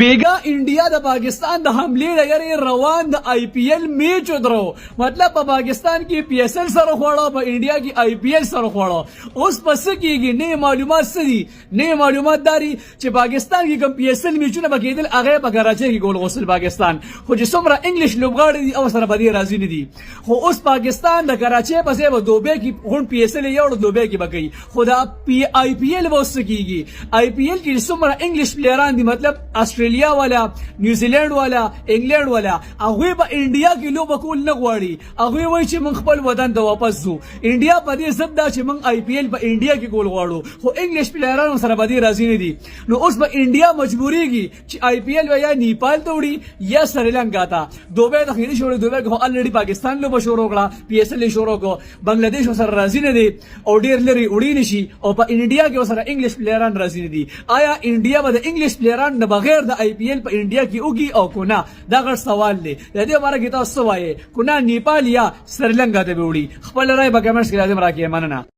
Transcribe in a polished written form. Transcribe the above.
بیگا انډیا د پاکستان د حملې لګري روان د آی پی ایل میچ درو مطلب په پاکستان کې پی ایس ایل سره خوړو په انډیا کې آی پی ایل سره خوړو اوس پس کېږي نه معلومات سدي نه معلومات داري چې پاکستان کې کوم پی ایس ایل میچونه بکیدل هغه په کراچي کې ګول غوسل پاکستان خو چې څومره انګلیش لوبغاړي دي او سره بدی راځي نه دي خو اوس پاکستان د کراچي په ځای و دوبه کې غون پی ایس ایل یو دوبه کې بکی خدا پی آی پی ایل وس کېږي آی پی ایل کې څومره انګلیش پلیران دي مطلب استرالیا والا نیوزیلند والا انګلند والا هغه په انډیا کې لوب کول نه غواړي هغه وایي چې موږ خپل وطن ته واپس ځو انډیا په دې ضد دا چې موږ آی پی ایل په انډیا کې کول غواړو خو انګلیش پلیرانو سره بدی راځي نه دي نو اوس په انډیا مجبوریږي چې آی پی ایل یا نیپال ته وړي یا سریلانکا ته دوبه د خېری شوړې دوبه خو الریډي پاکستان لوب شروع کړه پی ایس ایل شروع کو بنگلاديش سره راځي نه دي او ډیر لري وړي نشي او په انډیا کې سره انګلیش پلیران راځي نه دي آیا انډیا به د انګلیش پلیران نه بغیر د آی پی ایل په انډیا کې اوږي او کونه دا غټ سوال دی د دې لپاره کې تاسو وایي کونه نیپال یا سریلانکا ته وړي خپل رائے په کمنټس کې لازم راکړئ مننه